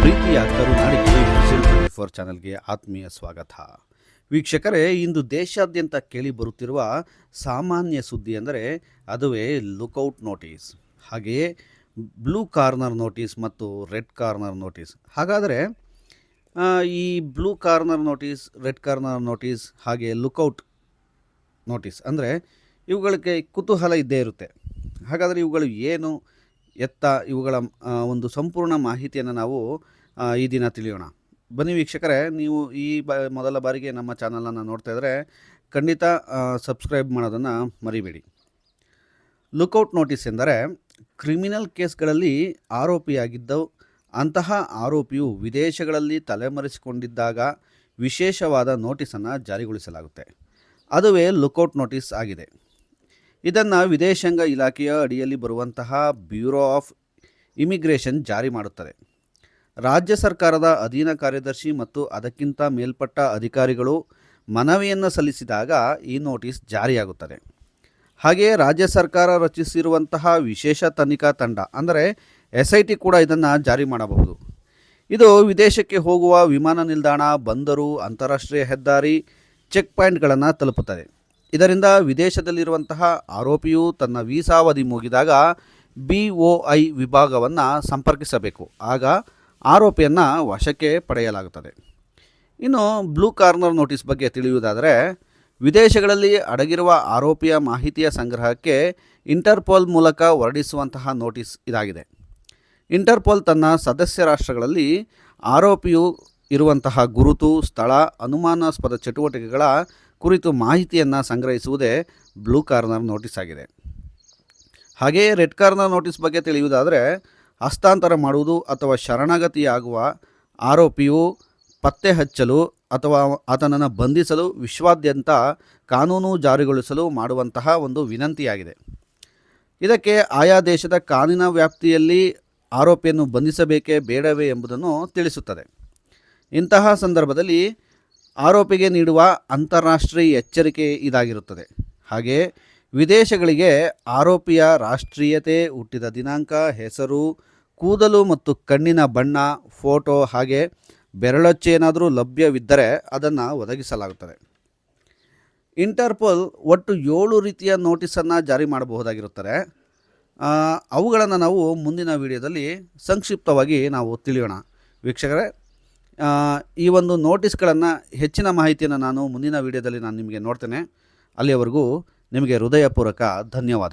ಪ್ರೀತಿಯ ಕರುನಾಡಿಗೆ ವಿಷನ್ 24 ಚಾನೆಲ್ಗೆ ಆತ್ಮೀಯ ಸ್ವಾಗತ. ವೀಕ್ಷಕರೇ, ಇಂದು ದೇಶಾದ್ಯಂತ ಕೇಳಿ ಬರುತ್ತಿರುವ ಸಾಮಾನ್ಯ ಸುದ್ದಿ ಅಂದರೆ ಅದುವೇ ಲುಕೌಟ್ ನೋಟಿಸ್, ಹಾಗೆಯೇ ಬ್ಲೂ ಕಾರ್ನರ್ ನೋಟಿಸ್ ಮತ್ತು ರೆಡ್ ಕಾರ್ನರ್ ನೋಟಿಸ್. ಹಾಗಾದರೆ ಈ blue corner notice, red corner notice ಹಾಗೆ ಲುಕೌಟ್ ನೋಟಿಸ್ ಅಂದರೆ ಇವುಗಳಿಗೆ ಕುತೂಹಲ ಇದ್ದೇ ಇರುತ್ತೆ. ಹಾಗಾದರೆ ಇವುಗಳು ಏನು ಎತ್ತ, ಇವುಗಳ ಒಂದು ಸಂಪೂರ್ಣ ಮಾಹಿತಿಯನ್ನು ನಾವು ಈ ದಿನ ತಿಳಿಯೋಣ. ಬನ್ನಿ ವೀಕ್ಷಕರೇ, ನೀವು ಈ ಮೊದಲ ಬಾರಿಗೆ ನಮ್ಮ ಚಾನಲನ್ನು ನೋಡ್ತಾ ಇದ್ದರೆ ಖಂಡಿತ ಸಬ್ಸ್ಕ್ರೈಬ್ ಮಾಡೋದನ್ನು ಮರಿಬೇಡಿ. ಲುಕೌಟ್ ನೋಟಿಸ್ ಎಂದರೆ ಕ್ರಿಮಿನಲ್ ಕೇಸ್ಗಳಲ್ಲಿ ಆರೋಪಿಯಾಗಿದ್ದವು ಅಂತಹ ಆರೋಪಿಯು ವಿದೇಶಗಳಲ್ಲಿ ತಲೆಮರೆಸಿಕೊಂಡಿದ್ದಾಗ ವಿಶೇಷವಾದ ನೋಟಿಸನ್ನು ಜಾರಿಗೊಳಿಸಲಾಗುತ್ತೆ. ಅದುವೇ ಲುಕೌಟ್ ನೋಟಿಸ್ ಆಗಿದೆ. ಇದನ್ನು ವಿದೇಶಾಂಗ ಇಲಾಖೆಯ ಅಡಿಯಲ್ಲಿ ಬರುವಂತಹ ಬ್ಯೂರೋ ಆಫ್ ಇಮಿಗ್ರೇಷನ್ ಜಾರಿ ಮಾಡುತ್ತದೆ. ರಾಜ್ಯ ಸರ್ಕಾರದ ಅಧೀನ ಕಾರ್ಯದರ್ಶಿ ಮತ್ತು ಅದಕ್ಕಿಂತ ಮೇಲ್ಪಟ್ಟ ಅಧಿಕಾರಿಗಳು ಮನವಿಯನ್ನು ಸಲ್ಲಿಸಿದಾಗ ಈ ನೋಟಿಸ್ ಜಾರಿಯಾಗುತ್ತದೆ. ಹಾಗೆಯೇ ರಾಜ್ಯ ಸರ್ಕಾರ ರಚಿಸಿರುವಂತಹ ವಿಶೇಷ ತನಿಖಾ ತಂಡ ಅಂದರೆ SIT ಕೂಡ ಇದನ್ನು ಜಾರಿ ಮಾಡಬಹುದು. ಇದು ವಿದೇಶಕ್ಕೆ ಹೋಗುವ ವಿಮಾನ ನಿಲ್ದಾಣ, ಬಂದರು, ಅಂತಾರಾಷ್ಟ್ರೀಯ ಹೆದ್ದಾರಿ, ಚೆಕ್ ಪಾಯಿಂಟ್ಗಳನ್ನು ತಲುಪುತ್ತದೆ. ಇದರಿಂದ ವಿದೇಶದಲ್ಲಿರುವಂತಹ ಆರೋಪಿಯು ತನ್ನ ವೀಸಾವಧಿ ಮುಗಿದಾಗ BOI ವಿಭಾಗವನ್ನು ಸಂಪರ್ಕಿಸಬೇಕು. ಆಗ ಆರೋಪಿಯನ್ನು ವಶಕ್ಕೆ ಪಡೆಯಲಾಗುತ್ತದೆ. ಇನ್ನು ಬ್ಲೂ ಕಾರ್ನರ್ ನೋಟಿಸ್ ಬಗ್ಗೆ ತಿಳಿಯುವುದಾದರೆ, ವಿದೇಶಗಳಲ್ಲಿ ಅಡಗಿರುವ ಆರೋಪಿಯ ಮಾಹಿತಿಯ ಸಂಗ್ರಹಕ್ಕೆ ಇಂಟರ್ಪೋಲ್ ಮೂಲಕ ಹೊರಡಿಸುವಂತಹ ನೋಟಿಸ್ ಇದಾಗಿದೆ. ಇಂಟರ್ಪೋಲ್ ತನ್ನ ಸದಸ್ಯ ರಾಷ್ಟ್ರಗಳಲ್ಲಿ ಆರೋಪಿಯು ಇರುವಂತಹ ಗುರುತು, ಸ್ಥಳ, ಅನುಮಾನಾಸ್ಪದ ಚಟುವಟಿಕೆಗಳ ಕುರಿತು ಮಾಹಿತಿಯನ್ನು ಸಂಗ್ರಹಿಸುವುದೇ ಬ್ಲೂ ಕಾರ್ನರ್ ನೋಟಿಸ್ ಆಗಿದೆ. ಹಾಗೆಯೇ ರೆಡ್ ಕಾರ್ನರ್ ನೋಟಿಸ್ ಬಗ್ಗೆ ತಿಳಿಯುವುದಾದರೆ, ಹಸ್ತಾಂತರ ಮಾಡುವುದು ಅಥವಾ ಶರಣಾಗತಿಯಾಗುವ ಆರೋಪಿಯು ಪತ್ತೆ ಹಚ್ಚಲು ಅಥವಾ ಆತನನ್ನು ಬಂಧಿಸಲು ವಿಶ್ವಾದ್ಯಂತ ಕಾನೂನು ಜಾರಿಗೊಳಿಸಲು ಮಾಡುವಂತಹ ಒಂದು ವಿನಂತಿಯಾಗಿದೆ. ಇದಕ್ಕೆ ಆಯಾ ದೇಶದ ಕಾನೂನಿನ ವ್ಯಾಪ್ತಿಯಲ್ಲಿ ಆರೋಪಿಯನ್ನು ಬಂಧಿಸಬೇಕೇ ಬೇಡವೇ ಎಂಬುದನ್ನು ತಿಳಿಸುತ್ತದೆ. ಇಂತಹ ಸಂದರ್ಭದಲ್ಲಿ ಆರೋಪಿಗೆ ನೀಡುವ ಅಂತಾರಾಷ್ಟ್ರೀಯ ಎಚ್ಚರಿಕೆ ಇದಾಗಿರುತ್ತದೆ. ಹಾಗೆಯೇ ವಿದೇಶಗಳಿಗೆ ಆರೋಪಿಯ ರಾಷ್ಟ್ರೀಯತೆ, ಹುಟ್ಟಿದ ದಿನಾಂಕ, ಹೆಸರು, ಕೂದಲು ಮತ್ತು ಕಣ್ಣಿನ ಬಣ್ಣ, ಫೋಟೋ ಹಾಗೆ ಬೆರಳಚ್ಚು ಏನಾದರೂ ಲಭ್ಯವಿದ್ದರೆ ಅದನ್ನು ಒದಗಿಸಲಾಗುತ್ತದೆ. ಇಂಟರ್ಪೋಲ್ ಒಟ್ಟು 7 ರೀತಿಯ ನೋಟಿಸನ್ನು ಜಾರಿ ಮಾಡಬಹುದಾಗಿರುತ್ತದೆ. ಅವುಗಳನ್ನು ನಾವು ಮುಂದಿನ ವಿಡಿಯೋದಲ್ಲಿ ಸಂಕ್ಷಿಪ್ತವಾಗಿ ನಾವು ತಿಳಿಯೋಣ. ವೀಕ್ಷಕರೇ, ಈ ಒಂದು ನೋಟಿಸ್ಗಳನ್ನು ಹೆಚ್ಚಿನ ಮಾಹಿತಿಯನ್ನು ನಾನು ಮುಂದಿನ ವಿಡಿಯೋದಲ್ಲಿ ನಿಮಗೆ ನೋಡ್ತೇನೆ. ಅಲ್ಲಿಯವರೆಗೂ ನಿಮಗೆ ಹೃದಯಪೂರ್ವಕ ಧನ್ಯವಾದಗಳು.